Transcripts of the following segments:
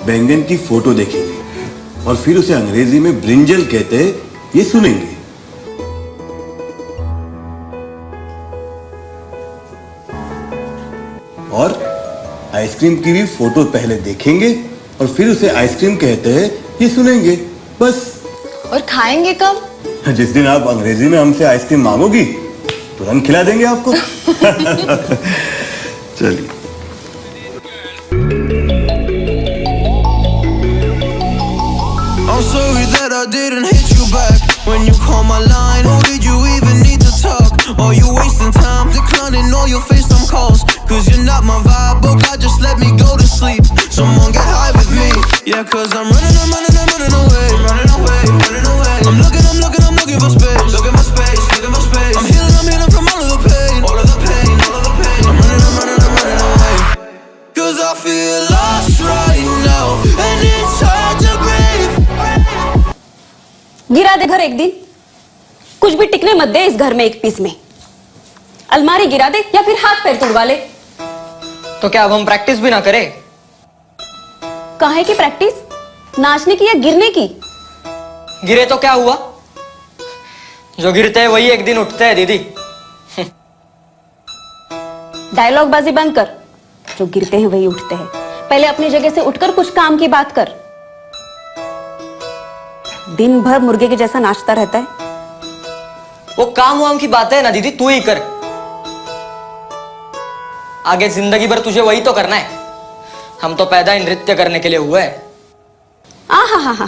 बैंगन की फोटो देखेंगे और फिर उसे अंग्रेजी में ब्रिंजल कहते हैं ये सुनेंगे। और आइसक्रीम की भी फोटो पहले देखेंगे और फिर उसे आइसक्रीम कहते हैं ये सुनेंगे, बस। और खाएंगे कब? जिस दिन आप अंग्रेजी में हमसे आइसक्रीम मांगोगी तुरंत खिला देंगे आपको। चलिए। I'm sorry that I didn't hit you back when you called my line. Or did you even need to talk? Or you wasting time declining all your FaceTime calls? Cause you're not my vibe, oh God, just let me go to sleep. Someone get high with me. Yeah, cause I'm running away. I'm looking for space. I'm healing from all of the pain. I'm running away. Cause I feel lost right now and it's hard to breathe. गिरा दे घर एक दिन, कुछ भी टिकने मत दे इस घर में एक पीस में। अलमारी गिरा दे या फिर हाथ पैर तोड़वा ले। तो क्या अब हम प्रैक्टिस भी ना करें? काहे की प्रैक्टिस? नाचने की या गिरने की? गिरे तो क्या हुआ? जो गिरते हैं वही एक दिन उठते हैं दीदी। डायलॉग बाजी बंद कर। जो गिरते हैं वही उठते हैं। पहले अपनी जगह से उठकर कुछ काम की बात कर। दिन भर मुर्गे के जैसा नाचता रहता है। वो काम वाम की बात है ना दीदी, तू ही कर। आगे जिंदगी भर तुझे वही तो करना है। हम तो पैदा ही नृत्य करने के लिए हुए हैं। हा,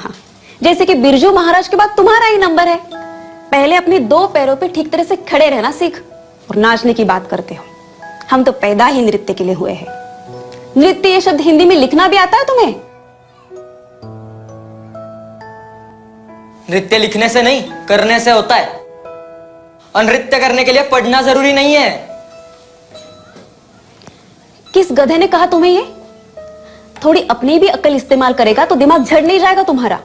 जैसे कि बिरजू महाराज के बाद तुम्हारा ही नंबर है। पहले अपने दो पैरों पे ठीक तरह से खड़े रहना सीख और नाचने की बात करते हो। हम तो पैदा ही नृत्य के लिए हुए हैं। नृत्य ये शब्द हिंदी में लिखना भी आता है तुम्हें? नृत्य लिखने से नहीं, करने से होता है। और नृत्य करने के लिए पढ़ना जरूरी नहीं है। किस गधे ने कहा तुम्हें ये? थोड़ी अपनी भी अक्ल इस्तेमाल करेगा तो दिमाग झड़ नहीं जाएगा तुम्हारा।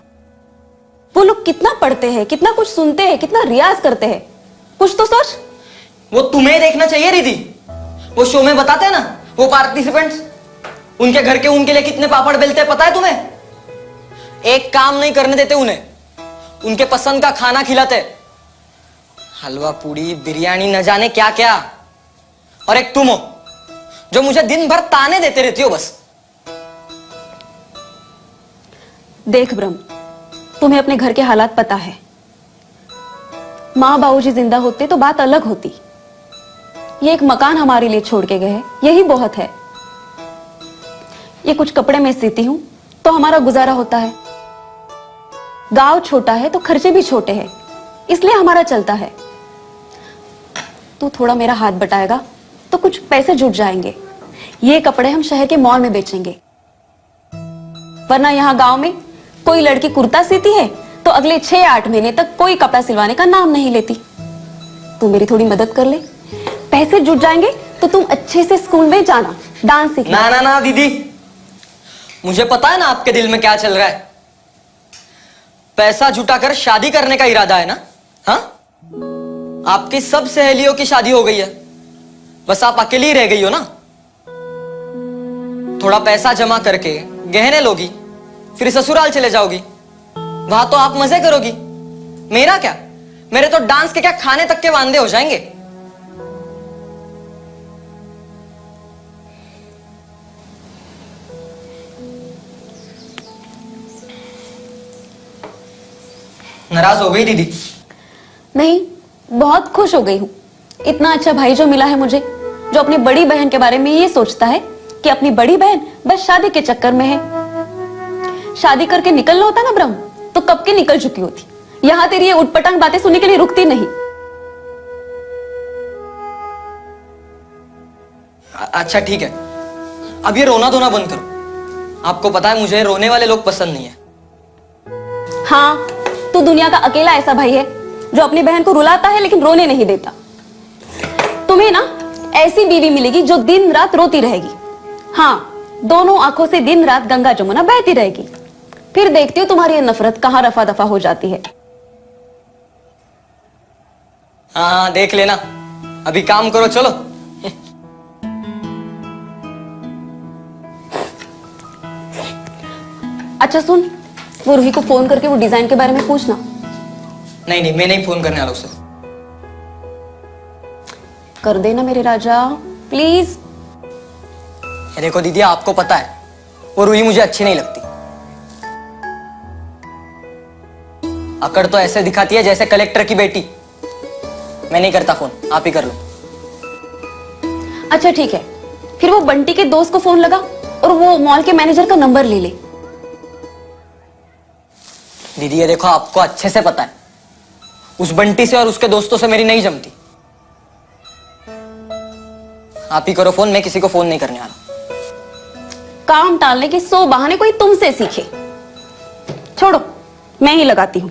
वो लोग कितना पढ़ते हैं, कितना कुछ सुनते हैं, कितना रियाज करते हैं, कुछ तो सोच। वो तुम्हें देखना चाहिए दीदी। वो शो में बताते हैं ना, वो पार्टिसिपेंट्स, उनके घर के उनके लिए कितने पापड़ बेलते हैं, पता है तुम्हें? एक काम नहीं करने देते उन्हें, उनके पसंद का खाना खिलाते, हलवा पूड़ी बिरयानी न जाने क्या क्या। और एक तुम हो जो मुझे दिन भर ताने देते रहती हो बस। देख ब्रह्म, तुम्हें अपने घर के हालात पता है। माँ बाबूजी जिंदा होते तो बात अलग होती। ये एक मकान हमारे लिए छोड़ के गए हैं, यही बहुत है। ये कुछ कपड़े मैं सीती हूं तो हमारा गुजारा होता है। गांव छोटा है तो खर्चे भी छोटे हैं, इसलिए हमारा चलता है। तू थोड़ा मेरा हाथ बटाएगा तो कुछ पैसे जुट जाएंगे। ये कपड़े हम शहर के मॉल में बेचेंगे। वरना यहाँ गांव में कोई लड़की कुर्ता सीती है तो अगले 6-8 महीने तक कोई कपड़ा सिलवाने का नाम नहीं लेती। तू मेरी थोड़ी मदद कर ले, पैसे जुट जाएंगे तो तुम अच्छे से स्कूल में जाना, डांस सीखना। ना दीदी, मुझे पता है ना आपके दिल में क्या चल रहा है। पैसा जुटाकर शादी करने का इरादा है ना? हाँ, आपकी सब सहेलियों की शादी हो गई है, बस आप अकेली रह गई हो ना। थोड़ा पैसा जमा करके गहने लोगी, फिर ससुराल चले जाओगी, वहां तो आप मजे करोगी। मेरा क्या, मेरे तो डांस के क्या खाने तक के वांदे हो जाएंगे। नाराज हो गई दीदी? नहीं, बहुत खुश हो गई हूँ। इतना अच्छा भाई जो मिला है मुझे, जो अपनी बड़ी बहन के बारे में ये सोचता है कि अपनी बड़ी बहन बस शादी के चक्कर में है। शादी करके निकलना होता ना ब्रह्म, तो कब के निकल चुकी होती। यहाँ तेरी ये उटपटांग बातें सुनने के लिए रुकती नहीं। अच्छा ठीक है, अब ये रोना धोना बंद करो। आपको पता है मुझे रोने वाले लोग पसंद नहीं है। हाँ, तू दुनिया का अकेला ऐसा भाई है जो अपनी बहन को रुलाता है लेकिन रोने नहीं देता। तुम्हें ना ऐसी बीवी मिलेगी जो दिन रात रोती रहेगी। हाँ, दोनों आंखों से दिन रात गंगा जमुना बहती रहेगी। फिर देखती हो तुम्हारी ये नफरत कहां रफा दफा हो जाती है। हाँ, देख लेना। अभी काम करो, चलो। अच्छा सुन, वो रूही को फोन करके वो डिजाइन के बारे में पूछना। नहीं नहीं, मैं नहीं फोन करने वाला उसे। कर देना मेरे राजा, प्लीज। ये देखो दीदी, आपको पता है वो रूही मुझे अच्छी नहीं लगती। अकड़ तो ऐसे दिखाती है जैसे कलेक्टर की बेटी। मैं नहीं करता फोन, आप ही कर लो। अच्छा ठीक है, फिर वो बंटी के दोस्त को फोन लगा और वो मॉल के मैनेजर का नंबर ले ले। दीदी ये देखो, आपको अच्छे से पता है उस बंटी से और उसके दोस्तों से मेरी नहीं जमती। आप ही करो फोन, मैं किसी को फोन नहीं करने वाला। काम टालने के 100 बहाने कोई तुमसे सीखे। छोड़ो, मैं ही लगाती हूं।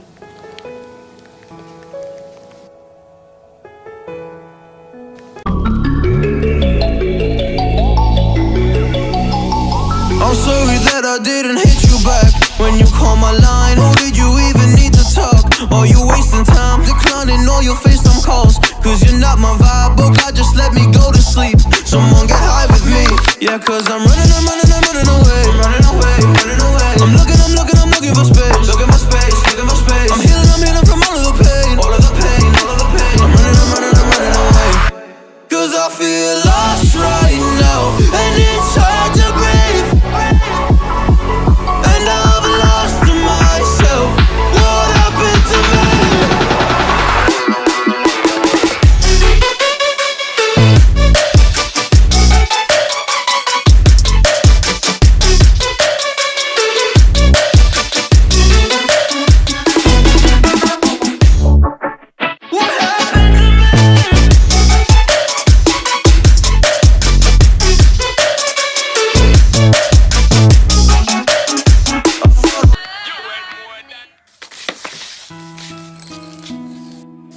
I'm sorry that I didn't hit you back when you call my line. Or did you even need to talk? Or you wasting time declining all your FaceTime calls? Cause you're not my vibe, oh God, just let me go to sleep. Someone get high with me. Yeah, cause I'm running away. I'm looking for space. I'm healing from all of the pain. I'm running away. Cause I feel lost right now, and it's hard to breathe. And I've lost myself. What happened to me?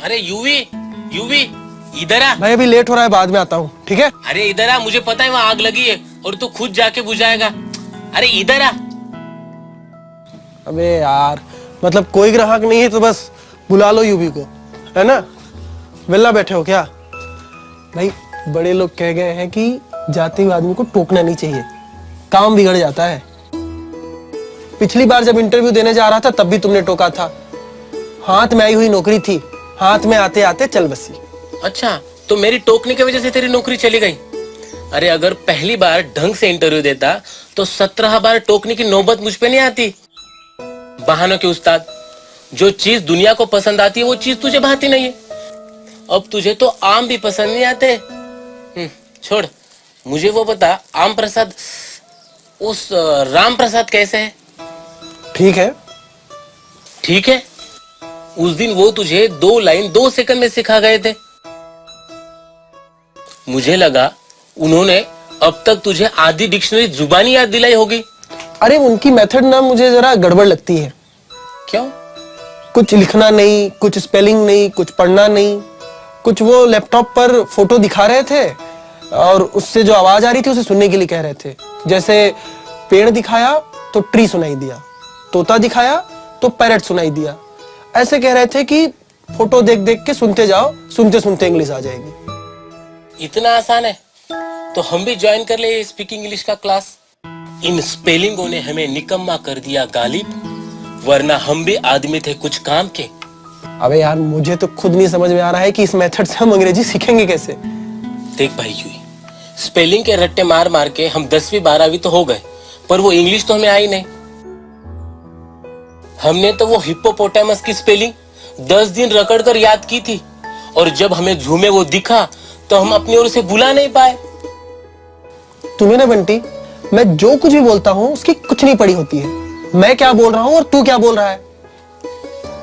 अरे UV, UV इधर आ। भाई अभी late हो रहा है, बाद में आता हूँ, ठीक है? अरे इधर आ, मुझे पता है वहाँ आग लगी है और तू खुद जाके बुझाएगा। अरे इधर आ। अबे यार, मतलब कोई ग्राहक नहीं है तो बस बुला लो यूवी को, है ना? वेला बैठे हो क्या? भाई बड़े लोग कह गए हैं कि जाते हुए आदमी को टोकना नहीं चाहिए, काम बिगड़ जाता है। पिछली बार जब इंटरव्यू देने जा रहा था तब भी तुमने टोका था। हाथ में आई हुई नौकरी थी, हाथ में आते आते चल बसी। अच्छा, तो मेरी टोकने की वजह से तेरी नौकरी चली गई? अरे अगर पहली बार ढंग से इंटरव्यू देता तो 17 बार टोकने की नौबत मुझ पे नहीं आती। बहानों के उस्ताद, जो चीज दुनिया को पसंद आती है वो चीज तुझे भाती नहीं है। अब तुझे तो आम भी पसंद नहीं आते। छोड़, मुझे वो बता, आम प्रसाद उस राम प्रसाद कैसे है? ठीक है। ठीक है? उस दिन वो तुझे 2 लाइन 2 सेकंड में सिखा गए थे। मुझे लगा उन्होंने अब तक तुझे आधी डिक्शनरी जुबानी याद दिलाई होगी। अरे उनकी मेथड ना मुझे जरा गड़बड़ लगती है। क्यों? कुछ लिखना नहीं, कुछ स्पेलिंग नहीं, कुछ पढ़ना नहीं, कुछ वो लैपटॉप पर फोटो दिखा रहे थे और उससे जो आवाज आ रही थी उसे सुनने के लिए कह रहे थे। जैसे पेड़ दिखाया तो ट्री सुनाई दिया, तोता दिखाया तो पैरट सुनाई दिया। ऐसे कह रहे थे कि फोटो देख देख के सुनते जाओ, सुनते सुनते इंग्लिश आ जाएगी। इतना आसान है? तो हम भी ज्वाइन कर ले स्पीकिंग इंग्लिश का क्लास। इन स्पेलिंगों ने हमें निकम्मा कर दिया गालिब, वरना हम भी आदमी थे कुछ काम के। अबे यार, मुझे तो खुद नहीं समझ में आ रहा है कि इस मेथड से हम अंग्रेजी सीखेंगे कैसे। देख भाई यूई, स्पेलिंग के रट्टे मार मार के हम 10वीं 12वीं तो हो गए, पर वो इंग्लिश तो हमें आई नहीं। हमने तो वो हिप्पोपोटामस की स्पेलिंग 10 दिन रगड़ कर याद की थी, और जब हमें जू में वो दिखा तो हम अपनी ओर से बुला नहीं पाए। तुम्हें ना बंटी, मैं जो कुछ भी बोलता हूँ उसकी कुछ नहीं पड़ी होती है। मैं क्या बोल रहा हूँ और तू क्या बोल रहा है।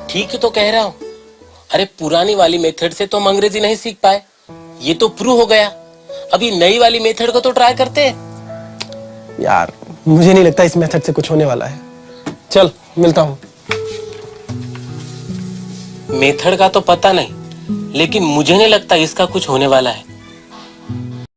ठीक है तो कह रहा हूँ। अरे पुरानी वाली मेथड से तो हम अंग्रेजी नहीं सीख पाए, ये तो प्रूव हो गया। अभी नई वाली मेथड को तो ट्राई करते हैं। यार मुझे नहीं लगता इस मेथड से कुछ होने वाला है। चल मिलता हूँ। मेथड का तो पता नहीं, लेकिन मुझे नहीं लगता इसका कुछ होने वाला है।